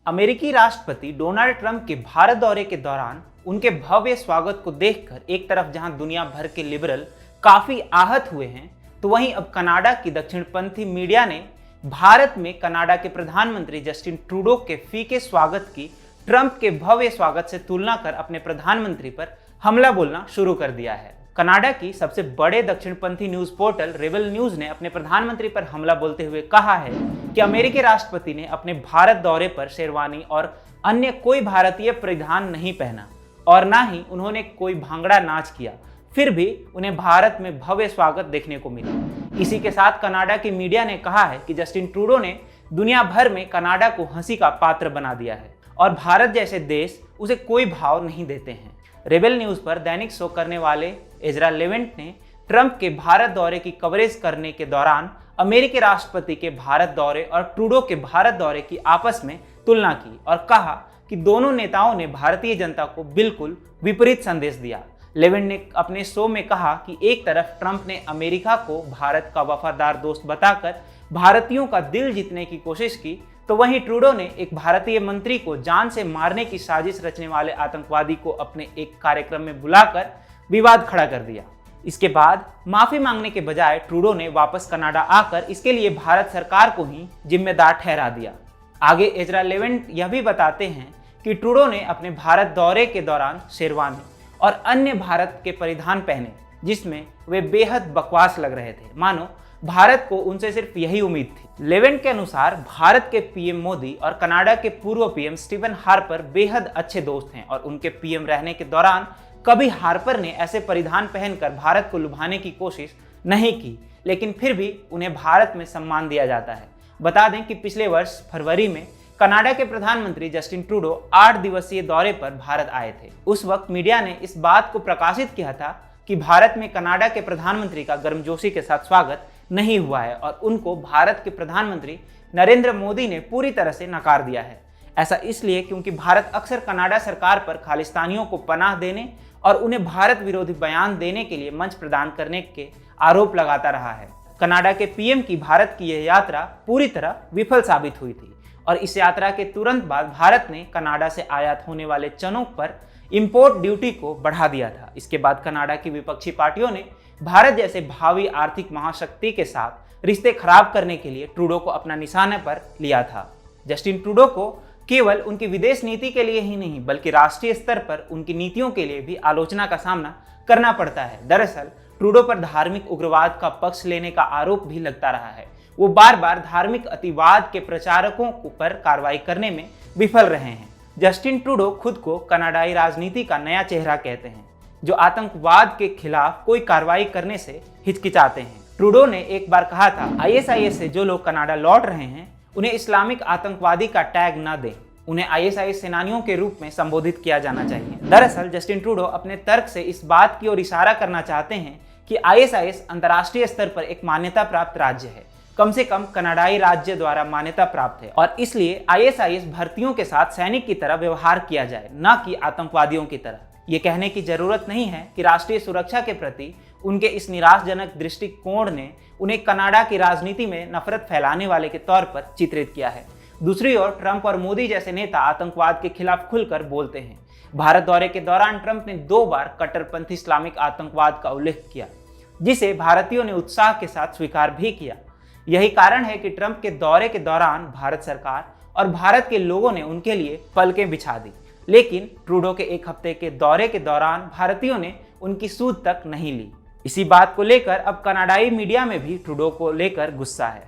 अमेरिकी राष्ट्रपति Donald Trump के भारत दौरे के दौरान उनके भव्य स्वागत को देखकर एक तरफ जहां दुनिया भर के लिबरल काफी आहत हुए हैं, तो वहीं अब कनाडा की दक्षिणपंथी मीडिया ने भारत में कनाडा के प्रधानमंत्री जस्टिन ट्रूडो के फीके स्वागत की ट्रंप के भव्य स्वागत से तुलना कर अपने प्रधानमंत्री पर हमला बोलना शुरू कर दिया है। कनाडा की सबसे बड़े दक्षिणपंथी न्यूज पोर्टल रेबल न्यूज ने अपने प्रधानमंत्री पर हमला बोलते हुए कहा है कि अमेरिकी राष्ट्रपति ने अपने भारत दौरे पर शेरवानी और अन्य कोई भारतीय परिधान नहीं पहना और ना ही उन्होंने कोई भांगड़ा नाच किया, फिर भी उन्हें भारत में भव्य स्वागत देखने को मिला। इसी के साथ कनाडा की मीडिया ने कहा है कि जस्टिन ट्रूडो ने दुनिया भर में कनाडा को हंसी का पात्र बना दिया है और भारत जैसे देश उसे कोई भाव नहीं देते हैं। रेबल न्यूज पर दैनिक शो करने वाले एजरा लेवेंट ने ट्रंप के भारत दौरे की कवरेज करने के दौरान अमेरिकी राष्ट्रपति के भारत दौरे और ट्रूडो के भारत दौरे की आपस में तुलना की और कहा कि दोनों नेताओं ने भारतीय जनता को बिल्कुल विपरीत संदेश दिया। लेवेंट ने अपने शो में कहा कि एक तरफ ट्रंप ने अमेरिका को भारत का वफादार दोस्त बताकर भारतीयों का दिल जीतने की कोशिश की, तो वहीं ट्रूडो ने एक भारतीय मंत्री को जान से मारने की साजिश रचने वाले आतंकवादी को अपने एक कार्यक्रम में बुलाकर विवाद खड़ा कर दिया। इसके बाद माफी मांगने के बजाय ट्रूडो ने वापस कनाडा आकर इसके लिए भारत सरकार को ही जिम्मेदार ठहरा दिया। आगे एजरा लेवेंट यह भी बताते हैं कि ट्रूडो ने अपने भारत दौरे के दौरान शेरवानी और अन्य भारत के परिधान पहने, जिसमें वे बेहद बकवास लग रहे थे, मानो भारत को उनसे सिर्फ यही उम्मीद थी। लेवेंट के अनुसार भारत के पीएम मोदी और कनाडा के पूर्व पीएम स्टीफन हार्पर बेहद अच्छे दोस्त हैं और उनके पीएम रहने के दौरान कभी हार्पर ने ऐसे परिधान पहनकर भारत को लुभाने की कोशिश नहीं की, लेकिन फिर भी उन्हें भारत में सम्मान दिया जाता है। बता दें कि पिछले वर्ष फरवरी में कनाडा के प्रधानमंत्री जस्टिन ट्रूडो 8 दिवसीय दौरे पर भारत आए थे। उस वक्त मीडिया ने इस बात को प्रकाशित किया था कि भारत में कनाडा के प्रधानमंत्री का गर्मजोशी के साथ स्वागत नहीं हुआ है और उनको भारत के प्रधानमंत्री नरेंद्र मोदी ने पूरी तरह से नकार दिया है। ऐसा इसलिए क्योंकि भारत अक्सर कनाडा सरकार पर खालिस्तानियों को पनाह देने और उन्हें भारत विरोधी बयान देने के लिए मंच प्रदान करने के आरोप लगाता रहा है। कनाडा के पीएम की भारत की यह यात्रा पूरी तरह विफल साबित हुई थी और इस यात्रा के तुरंत बाद भारत ने कनाडा से आयात होने वाले चनों पर इंपोर्ट ड्यूटी को बढ़ा दिया था। इसके बाद कनाडा की विपक्षी पार्टियों ने भारत जैसे भावी आर्थिक महाशक्ति के साथ रिश्ते खराब करने के लिए ट्रूडो को अपना निशाने पर लिया था। जस्टिन ट्रूडो को केवल उनकी विदेश नीति के लिए ही नहीं बल्कि राष्ट्रीय स्तर पर उनकी नीतियों के लिए भी आलोचना का सामना करना पड़ता है। दरअसल ट्रूडो पर धार्मिक उग्रवाद का पक्ष लेने का आरोप भी लगता रहा है। वो बार बार धार्मिक अतिवाद के प्रचारकों पर कार्रवाई करने में विफल रहे हैं। जस्टिन ट्रूडो खुद को कनाडाई राजनीति का नया चेहरा कहते हैं, जो आतंकवाद के खिलाफ कोई कार्रवाई करने से हिचकिचाते हैं। ट्रूडो ने एक बार कहा था, आईएसआईएस से जो लोग कनाडा लौट रहे हैं उन्हें इस्लामिक आतंकवादी का टैग न दें, उन्हें आईएसआईएस सेनानियों के रूप में संबोधित किया जाना चाहिए। दरअसल जस्टिन ट्रूडो अपने तर्क से इस बात की ओर इशारा करना चाहते हैं कि आईएसआईएस अंतर्राष्ट्रीय स्तर पर एक मान्यता प्राप्त राज्य है, कम से कम कनाडाई राज्य द्वारा मान्यता प्राप्त है और इसलिए आईएसआईएस भर्तियों के साथ सैनिक की तरह व्यवहार किया जाए, न कि आतंकवादियों की तरह। ये कहने की जरूरत नहीं है कि राष्ट्रीय सुरक्षा के प्रति उनके इस निराशजनक दृष्टिकोण ने उन्हें कनाडा की राजनीति में नफरत फैलाने वाले के तौर पर चित्रित किया है। दूसरी ओर ट्रंप और मोदी जैसे नेता आतंकवाद के खिलाफ खुलकर बोलते हैं। भारत दौरे के दौरान ट्रंप ने 2 बार कट्टरपंथी इस्लामिक आतंकवाद का उल्लेख किया, जिसे भारतीयों ने उत्साह के साथ स्वीकार भी किया। यही कारण है कि ट्रंप के दौरे के दौरान भारत सरकार और भारत के लोगों ने उनके लिए पलकें बिछा दी, लेकिन ट्रूडो के 1 हफ्ते के दौरे के दौरान भारतीयों ने उनकी सूद तक नहीं ली। इसी बात को लेकर अब कनाडाई मीडिया में भी ट्रूडो को लेकर गुस्सा है।